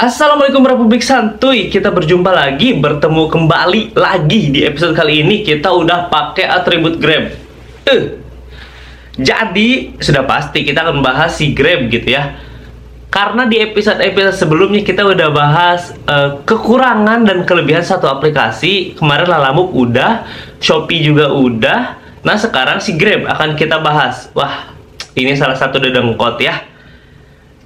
Assalamualaikum Republik Santuy. Kita berjumpa lagi, bertemu kembali lagi di episode kali ini. Kita udah pakai atribut Grab. Jadi sudah pasti kita akan bahas si Grab gitu ya. Karena di episode-episode sebelumnya kita udah bahas kekurangan dan kelebihan satu aplikasi. Kemarin Lalamove udah, Shopee juga udah. Nah sekarang si Grab akan kita bahas. Wah, ini salah satu dedengkot ya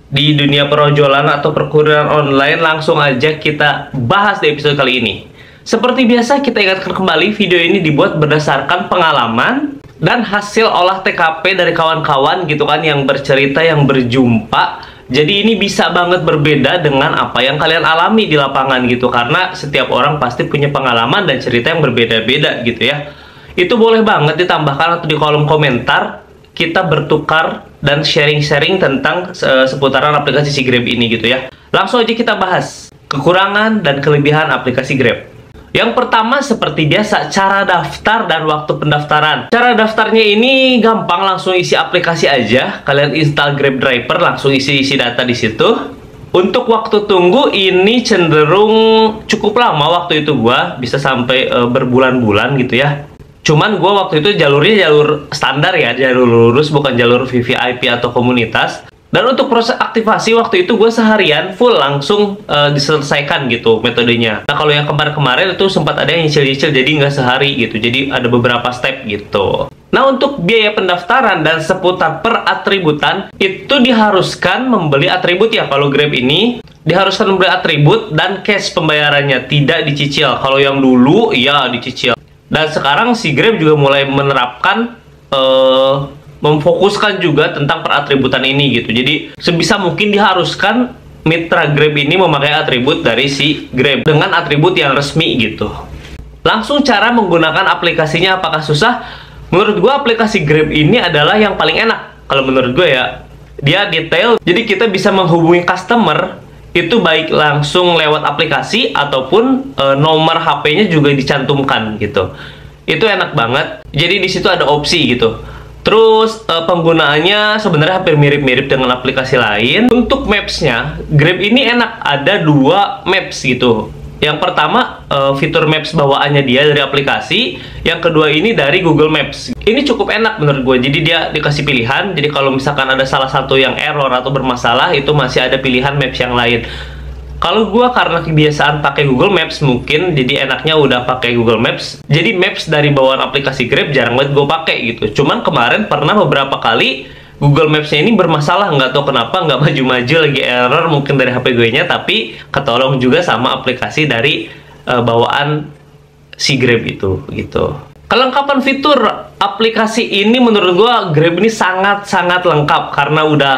di dunia perojolan atau perkuriran online. Langsung aja kita bahas di episode kali ini. Seperti biasa kita ingatkan kembali, video ini dibuat berdasarkan pengalaman dan hasil olah TKP dari kawan-kawan gitu kan, yang bercerita, yang berjumpa. Jadi ini bisa banget berbeda dengan apa yang kalian alami di lapangan gitu, karena setiap orang pasti punya pengalaman dan cerita yang berbeda-beda gitu ya. Itu boleh banget ditambahkan atau di kolom komentar, kita bertukar dan sharing-sharing tentang seputaran aplikasi si Grab ini gitu ya. Langsung aja kita bahas kekurangan dan kelebihan aplikasi Grab. Yang pertama seperti biasa, cara daftar dan waktu pendaftaran. Cara daftarnya ini gampang, langsung isi aplikasi aja. Kalian install Grab Driver, langsung isi data di situ. Untuk waktu tunggu ini cenderung cukup lama, waktu itu gua bisa sampai berbulan-bulan gitu ya. Cuman gue waktu itu jalurnya jalur standar ya, jalur lurus, bukan jalur VVIP atau komunitas. Dan untuk proses aktivasi waktu itu gue seharian full langsung diselesaikan gitu metodenya. Nah kalau yang kemarin-kemarin itu sempat ada yang nyicil-nyicil, jadi nggak sehari gitu. Jadi ada beberapa step gitu. Nah untuk biaya pendaftaran dan seputar peratributan itu diharuskan membeli atribut ya. Kalau Grab ini diharuskan membeli atribut dan cash pembayarannya, tidak dicicil. Kalau yang dulu ya dicicil. Dan sekarang si Grab juga mulai menerapkan memfokuskan juga tentang peratributan ini gitu. Jadi sebisa mungkin diharuskan mitra Grab ini memakai atribut dari si Grab dengan atribut yang resmi gitu. Langsung cara menggunakan aplikasinya, apakah susah? Menurut gue aplikasi Grab ini adalah yang paling enak. Kalau menurut gue ya, dia detail. Jadi kita bisa menghubungi customer itu baik langsung lewat aplikasi ataupun nomor HP-nya juga dicantumkan gitu. Itu enak banget. Jadi di situ ada opsi gitu. Terus penggunaannya sebenarnya hampir mirip-mirip dengan aplikasi lain. Untuk maps-nya, Grab ini enak, ada dua maps gitu. Yang pertama fitur maps bawaannya dia dari aplikasi, yang kedua ini dari Google Maps. Ini cukup enak menurut gue. Jadi dia dikasih pilihan. Jadi kalau misalkan ada salah satu yang error atau bermasalah, itu masih ada pilihan maps yang lain. Kalau gue karena kebiasaan pakai Google Maps mungkin, jadi enaknya udah pakai Google Maps. Jadi maps dari bawaan aplikasi Grab jarang banget gue pakai gitu. Cuman kemarin pernah beberapa kali Google Maps-nya ini bermasalah, nggak tahu kenapa nggak maju-maju, lagi error mungkin dari HP gue-nya, tapi ketolong juga sama aplikasi dari bawaan si Grab itu gitu. Kelengkapan fitur aplikasi ini menurut gue Grab ini sangat-sangat lengkap, karena udah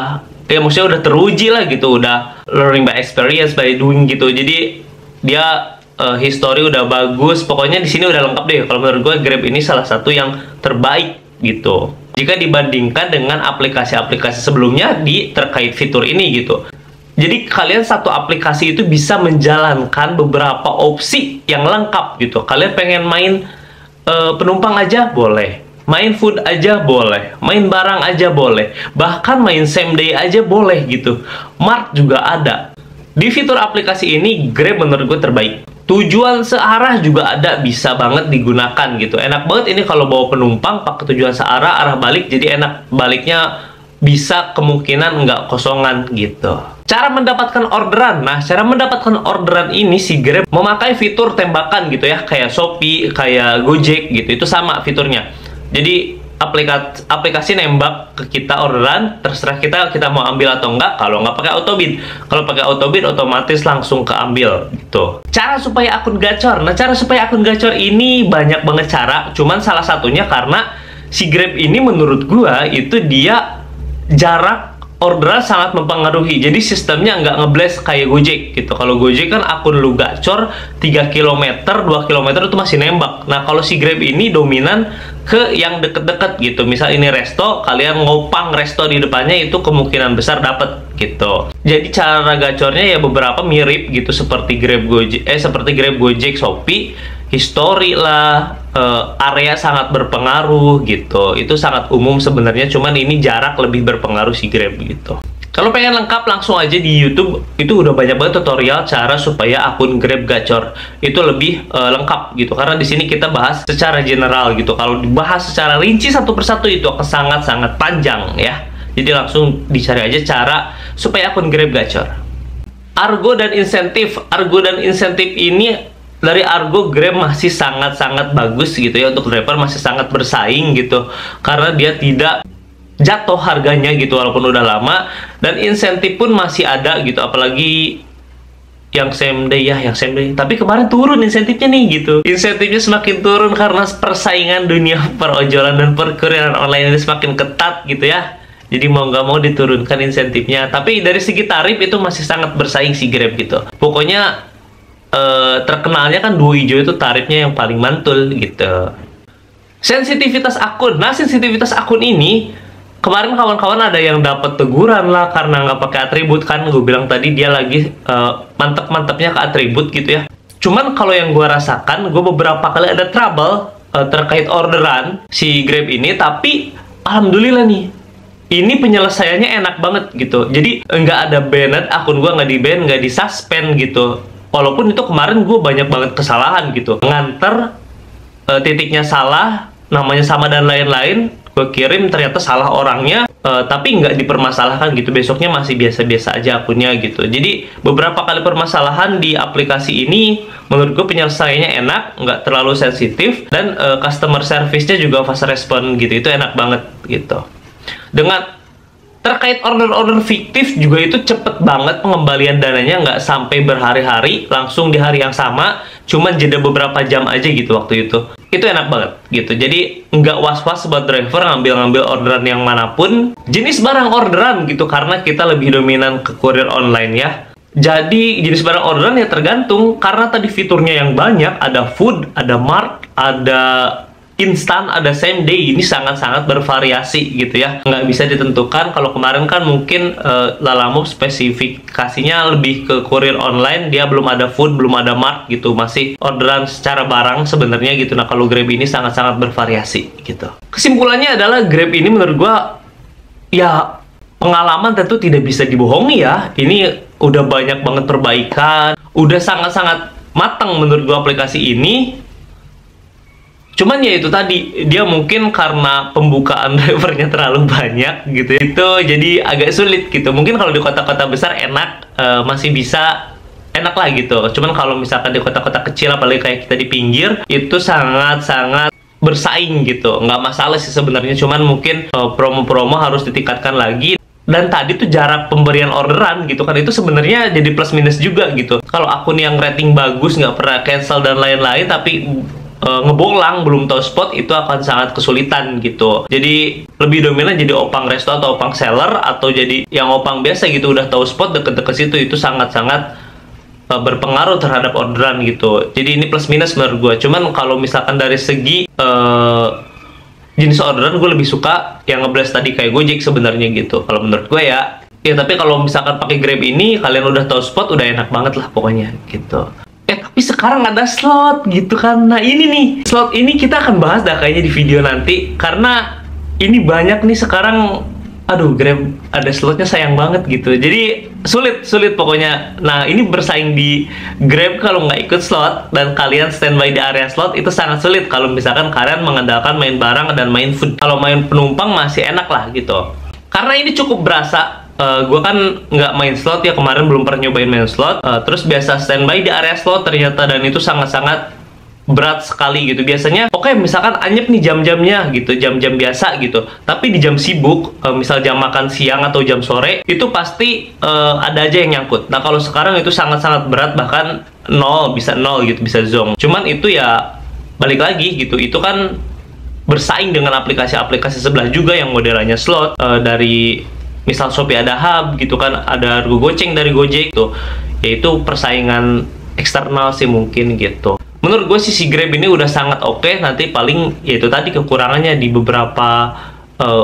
ya maksudnya udah teruji lah gitu, udah learning by experience, by doing gitu. Jadi dia history udah bagus, pokoknya di sini udah lengkap deh. Kalau menurut gue Grab ini salah satu yang terbaik gitu jika dibandingkan dengan aplikasi-aplikasi sebelumnya di terkait fitur ini gitu. Jadi kalian satu aplikasi itu bisa menjalankan beberapa opsi yang lengkap gitu. Kalian pengen main penumpang aja boleh, main food aja boleh, main barang aja boleh, bahkan main same day aja boleh gitu. Mart juga ada. Di fitur aplikasi ini Grab menurut gue terbaik. Tujuan searah juga ada, bisa banget digunakan gitu. Enak banget ini kalau bawa penumpang pakai tujuan searah, arah balik, jadi enak. Baliknya bisa kemungkinan nggak kosongan gitu. Cara mendapatkan orderan. Nah, cara mendapatkan orderan ini si Grab memakai fitur tembakan gitu ya, kayak Shopee, kayak Gojek gitu. Itu sama fiturnya. Jadi aplikasi nembak ke kita orderan, terserah kita mau ambil atau enggak. Kalau nggak pakai autobid, kalau pakai autobid otomatis langsung keambil gitu. Cara supaya akun gacor. Nah, cara supaya akun gacor ini banyak banget cara, cuman salah satunya karena si Grab ini menurut gua itu dia jarak orderan sangat mempengaruhi. Jadi sistemnya nggak ngeblast kayak Gojek gitu. Kalau Gojek kan akun lu gacor 3 km, 2 km itu masih nembak. Nah kalau si Grab ini dominan ke yang deket-deket gitu. Misal ini resto, kalian ngopang resto di depannya, itu kemungkinan besar dapet gitu. Jadi cara gacornya ya beberapa mirip gitu, seperti Grab Gojek, Shopee. History lah, area sangat berpengaruh gitu. Itu sangat umum sebenarnya, cuman ini jarak lebih berpengaruh si Grab gitu. Kalau pengen lengkap langsung aja di YouTube, itu udah banyak banget tutorial cara supaya akun Grab gacor. Itu lebih lengkap gitu, karena di sini kita bahas secara general gitu. Kalau dibahas secara rinci satu persatu itu akan sangat-sangat panjang ya. Jadi langsung dicari aja cara supaya akun Grab gacor. Argo dan insentif ini dari Argo, Grab masih sangat-sangat bagus gitu ya, untuk driver masih sangat bersaing gitu, karena dia tidak jatuh harganya gitu walaupun udah lama, dan insentif pun masih ada gitu, apalagi yang same day ya, tapi kemarin turun insentifnya nih gitu. Insentifnya semakin turun karena persaingan dunia perojolan dan perkuriran online ini semakin ketat gitu ya. Jadi mau nggak mau diturunkan insentifnya, tapi dari segi tarif itu masih sangat bersaing si Grab gitu. Pokoknya terkenalnya kan Duo Ijo itu tarifnya yang paling mantul gitu. Sensitivitas akun. Nah, sensitivitas akun ini kemarin kawan-kawan ada yang dapat teguran lah karena nggak pakai atribut, kan gue bilang tadi dia lagi mantep-mantepnya ke atribut gitu ya. Cuman kalau yang gue rasakan, gue beberapa kali ada trouble terkait orderan si Grab ini, tapi alhamdulillah nih, ini penyelesaiannya enak banget gitu. Jadi nggak ada banned, akun gue nggak di-ban, nggak di-suspend gitu. Walaupun itu kemarin gue banyak banget kesalahan gitu, nganter titiknya salah, namanya sama dan lain-lain, gue kirim ternyata salah orangnya, tapi nggak dipermasalahkan gitu, besoknya masih biasa-biasa aja akunnya gitu. Jadi beberapa kali permasalahan di aplikasi ini menurut gue penyelesaiannya enak, nggak terlalu sensitif, dan customer service-nya juga fast respon gitu, itu enak banget gitu. Dengan terkait order-order fiktif juga itu cepet banget pengembalian dananya, nggak sampai berhari-hari, langsung di hari yang sama, cuman jeda beberapa jam aja gitu waktu itu. Itu enak banget gitu, jadi nggak was-was buat driver ngambil-ngambil orderan yang manapun, jenis barang orderan gitu, karena kita lebih dominan ke kurir online ya. Jadi jenis barang orderan ya tergantung, karena tadi fiturnya yang banyak, ada food, ada mart, ada instan, ada same day, ini sangat-sangat bervariasi gitu ya, nggak bisa ditentukan. Kalau kemarin kan mungkin Lalamove spesifikasinya lebih ke kurir online, dia belum ada food, belum ada mart gitu, masih orderan secara barang sebenarnya gitu. Nah kalau Grab ini sangat-sangat bervariasi gitu. Kesimpulannya adalah Grab ini menurut gua ya, pengalaman tentu tidak bisa dibohongi ya, ini udah banyak banget perbaikan, udah sangat-sangat matang menurut gua aplikasi ini. Cuman ya itu tadi, dia mungkin karena pembukaan drivernya terlalu banyak gitu, itu jadi agak sulit gitu. Mungkin kalau di kota-kota besar enak, masih bisa enak lah gitu. Cuman kalau misalkan di kota-kota kecil, apalagi kayak kita di pinggir, itu sangat-sangat bersaing gitu. Nggak masalah sih sebenarnya, cuman mungkin promo-promo harus ditingkatkan lagi. Dan tadi tuh jarak pemberian orderan gitu kan, itu sebenarnya jadi plus minus juga gitu. Kalau akun yang rating bagus, nggak pernah cancel dan lain-lain, tapi ngebolang, belum tahu spot, itu akan sangat kesulitan gitu. Jadi lebih dominan jadi opang resto atau opang seller, atau jadi yang opang biasa gitu, udah tahu spot deket-deket situ, itu sangat-sangat berpengaruh terhadap orderan gitu. Jadi ini plus minus menurut gue. Cuman kalau misalkan dari segi jenis orderan, gue lebih suka yang ngeblast tadi kayak Gojek sebenarnya gitu, kalau menurut gue ya. Ya tapi kalau misalkan pakai Grab ini, kalian udah tahu spot, udah enak banget lah pokoknya gitu. Tapi sekarang ada slot gitu kan. Nah ini nih, slot ini kita akan bahas dah kayaknya di video nanti, karena ini banyak nih sekarang. Aduh, Grab ada slotnya sayang banget gitu. Jadi sulit pokoknya. Nah ini bersaing di Grab, kalau nggak ikut slot dan kalian standby di area slot, itu sangat sulit kalau misalkan kalian mengandalkan main barang dan main food. Kalau main penumpang masih enak lah gitu, karena ini cukup berasa. Gue kan nggak main slot ya, kemarin belum pernah nyobain main slot, terus biasa standby di area slot ternyata, dan itu sangat-sangat berat sekali gitu. Biasanya oke, misalkan anyep nih jam-jamnya gitu, jam-jam biasa gitu, tapi di jam sibuk, misal jam makan siang atau jam sore, itu pasti ada aja yang nyangkut. Nah kalau sekarang itu sangat-sangat berat, bahkan nol gitu, bisa zonk. Cuman itu ya balik lagi gitu, itu kan bersaing dengan aplikasi-aplikasi sebelah juga yang modelannya slot, dari misal Shopee ada Hub gitu kan, ada Argo Goceng dari Gojek tuh, yaitu persaingan eksternal sih mungkin gitu. Menurut gue sih si Grab ini udah sangat oke. Nanti paling yaitu tadi kekurangannya di beberapa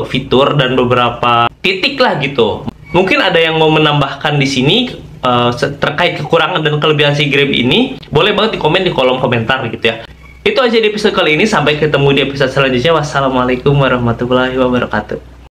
fitur dan beberapa titik lah gitu. Mungkin ada yang mau menambahkan di sini terkait kekurangan dan kelebihan si Grab ini, boleh banget di komen di kolom komentar gitu ya. Itu aja di episode kali ini, sampai ketemu di episode selanjutnya. Wassalamualaikum warahmatullahi wabarakatuh.